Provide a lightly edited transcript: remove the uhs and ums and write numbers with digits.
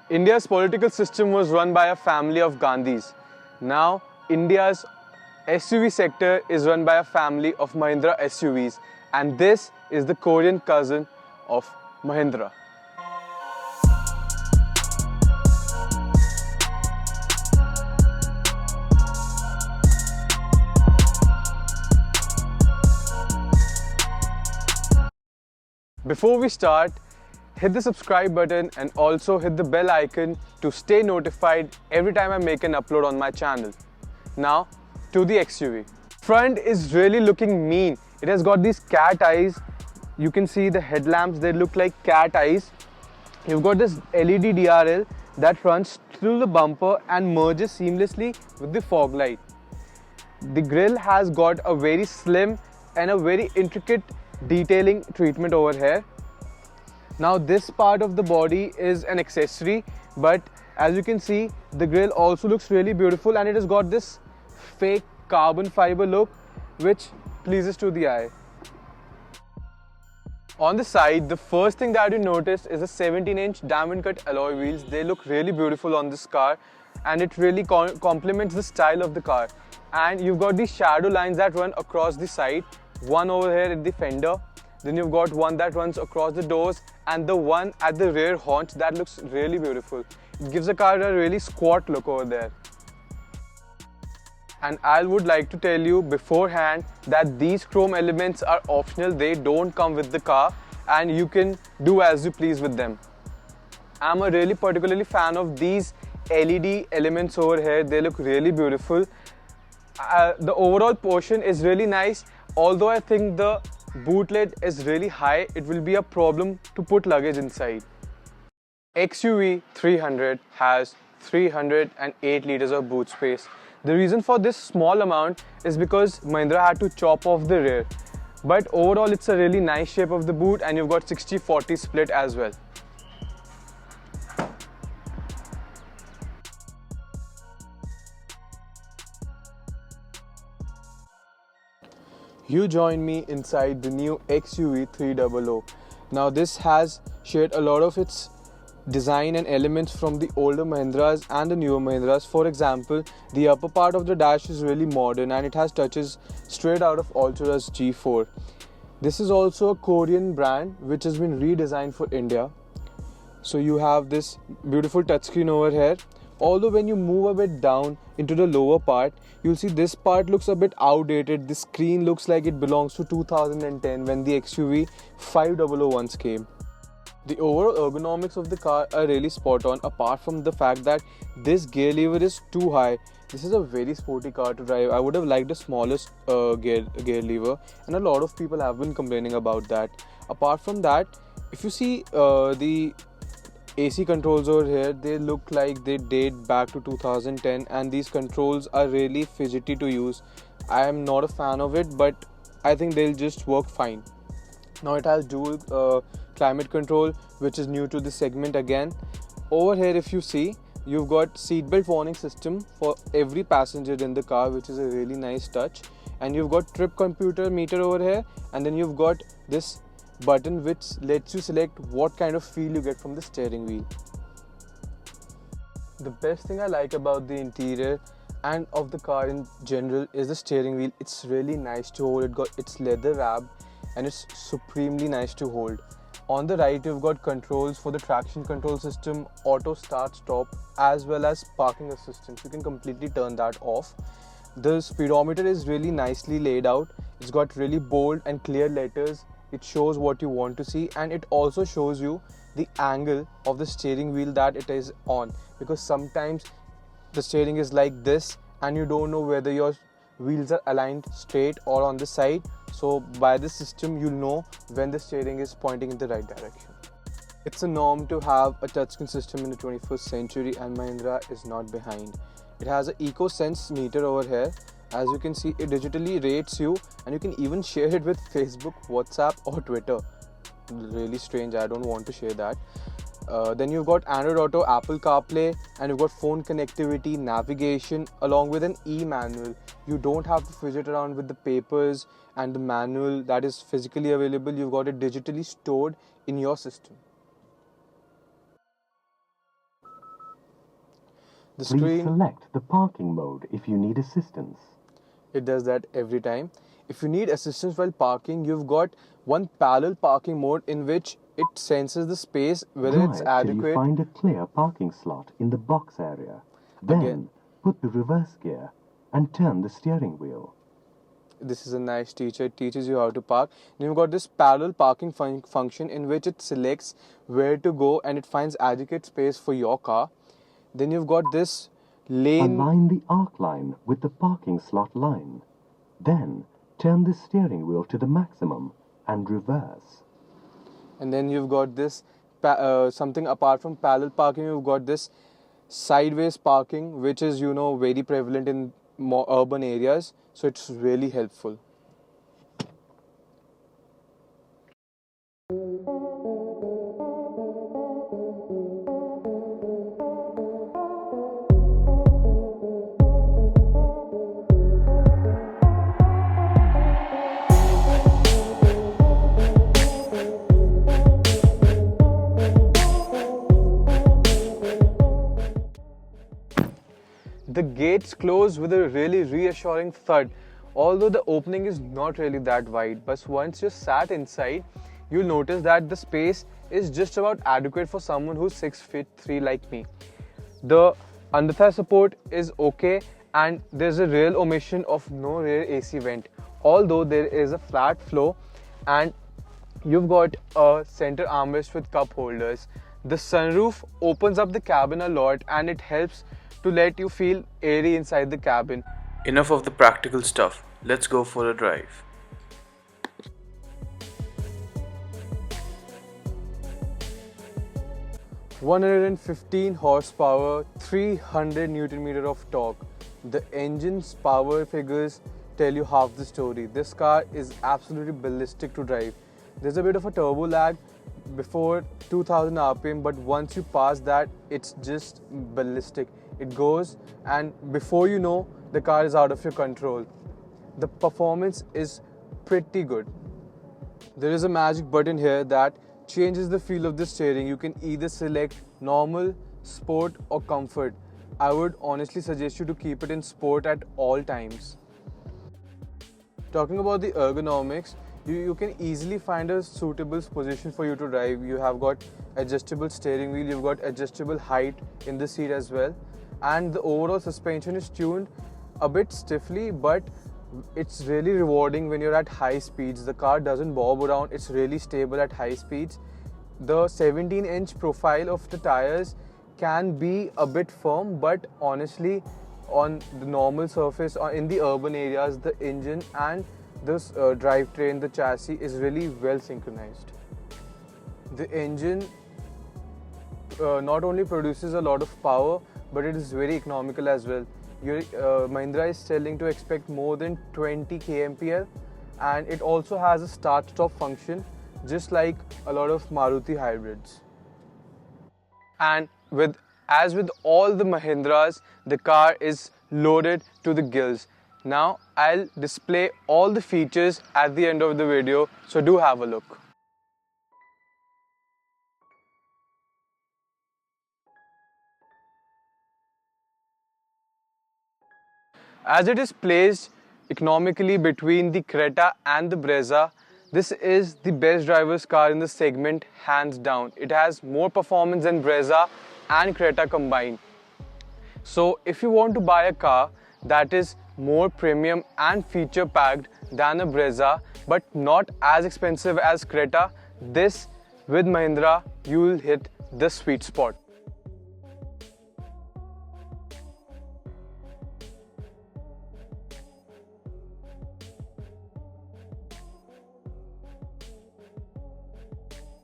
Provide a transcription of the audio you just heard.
India's political system was run by a family of Gandhis. Now, India's SUV sector is run by a family of Mahindra SUVs, and this is the Korean cousin of Mahindra. Before we start, hit the subscribe button and also hit the bell icon to stay notified every time I make an upload on my channel. Now, to the XUV. Front is really looking mean. It has got these cat eyes. You can see the headlamps, they look like cat eyes. You've got this LED DRL that runs through the bumper and merges seamlessly with the fog light. The grille has got a very slim and a very intricate detailing treatment over here. Now this part of the body is an accessory, but as you can see, the grille also looks really beautiful and it has got this fake carbon fiber look which pleases to the eye. On the side, the first thing that you notice is the 17-inch diamond cut alloy wheels. They look really beautiful on this car and it really complements the style of the car. And you've got these shadow lines that run across the side, one over here at the fender, then you've got one that runs across the doors and the one at the rear haunch that looks really beautiful. It gives the car a really squat look over there. And I would like to tell you beforehand that these chrome elements are optional. They don't come with the car and you can do as you please with them. I'm a really particularly fan of these LED elements over here. They look really beautiful. The overall portion is really nice. Although I think the boot lid is really high, it will be a problem to put luggage inside. XUV 300 has 308 liters of boot space. The reason for this small amount is because Mahindra had to chop off the rear. But overall it's a really nice shape of the boot and you've got 60-40 split as well. You join me inside the new XUV 300. Now this has shared a lot of its design and elements from the older Mahindras and the newer Mahindras. For example, the upper part of the dash is really modern and it has touches straight out of Altura's G4. This is also a Korean brand which has been redesigned for India. So you have this beautiful touchscreen over here. Although when you move a bit down into the lower part, you'll see this part looks a bit outdated. The screen looks like it belongs to 2010 when the XUV 500 came. The overall ergonomics of the car are really spot on, apart from the fact that this gear lever is too high. This is a very sporty car to drive. I would have liked the smallest gear lever and a lot of people have been complaining about that. Apart from that, if you see the AC controls over here, they look like they date back to 2010 and these controls are really fidgety to use. I am not a fan of it, but I think they'll just work fine. Now it has dual climate control, which is new to this segment again. Over here if you see, you've got seatbelt warning system for every passenger in the car, which is a really nice touch. And you've got trip computer meter over here, and then you've got this button which lets you select what kind of feel you get from the steering wheel. The best thing I like about the interior and of the car in general is the steering wheel. It's really nice to hold. It's leather wrapped and it's supremely nice to hold. On the right you've got controls for the traction control system, auto start stop, as well as parking assistance. You can completely turn that off. The speedometer is really nicely laid out. It's got really bold and clear letters. It shows what you want to see and it also shows you the angle of the steering wheel that it is on, because sometimes the steering is like this and you don't know whether your wheels are aligned straight or on the side. So by this system you'll know when the steering is pointing in the right direction. It's a norm to have a touchscreen system in the 21st century and Mahindra is not behind. It has an EcoSense meter over here. As you can see, it digitally rates you and you can even share it with Facebook, WhatsApp or Twitter. Really strange, I don't want to share that. Then you've got Android Auto, Apple CarPlay, and you've got phone connectivity, navigation, along with an e-manual. You don't have to fidget around with the papers and the manual that is physically available. You've got it digitally stored in your system. The Please screen, select the parking mode if you need assistance. it does that every time. If you need assistance while parking, you've got one parallel parking mode in which it senses the space, whether it's Drive till you adequate. find a clear parking slot in the box area. Again. Then, put the reverse gear and turn the steering wheel. This is a nice teacher. It teaches you how to park. Then you've got this parallel parking function in which it selects where to go and it finds adequate space for your car. Then you've got this lane. Align the arc line with the parking slot line. Then, turn the steering wheel to the maximum and reverse. And then you've got this something apart from parallel parking. You've got this sideways parking, which is very prevalent in more urban areas, so it's really helpful. The gates close with a really reassuring thud, although the opening is not really that wide. But once you're sat inside, you'll notice that the space is just about adequate for someone who's 6'3" like me. The underthigh support is okay, and there's a real omission of no rear AC vent, although there is a flat floor and you've got a center armrest with cup holders. The sunroof opens up the cabin a lot and it helps to let you feel airy inside the cabin. Enough of the practical stuff. Let's go for a drive. "115 horsepower, 300 Newton meter of torque." The engine's power figures tell you half the story. This car is absolutely ballistic to drive. There's a bit of a turbo lag before 2000 RPM, but once you pass that, it's just ballistic. It goes, and before you know, the car is out of your control. The performance is pretty good. There is a magic button here that changes the feel of the steering. You can either select normal, sport or comfort. I would honestly suggest you to keep it in sport at all times. Talking about the ergonomics, you can easily find a suitable position for you to drive. You have got adjustable steering wheel, you've got adjustable height in the seat as well, and the overall suspension is tuned a bit stiffly, but it's really rewarding when you're at high speeds. The car doesn't bob around, it's really stable at high speeds. The 17-inch profile of the tires can be a bit firm, but honestly, on the normal surface or in the urban areas, the engine and this drivetrain, the chassis is really well synchronized. The engine not only produces a lot of power, but it is very economical as well. Mahindra is telling to expect more than 20 kmpl, and it also has a start-stop function, just like a lot of Maruti hybrids. And as with all the Mahindras, the car is loaded to the gills. Now I'll display all the features at the end of the video, so do have a look. As it is placed economically between the Creta and the Brezza, this is the best driver's car in the segment, hands down. It has more performance than Brezza and Creta combined. So if you want to buy a car that is more premium and feature packed than a Brezza but not as expensive as Creta, this with Mahindra you will hit the sweet spot.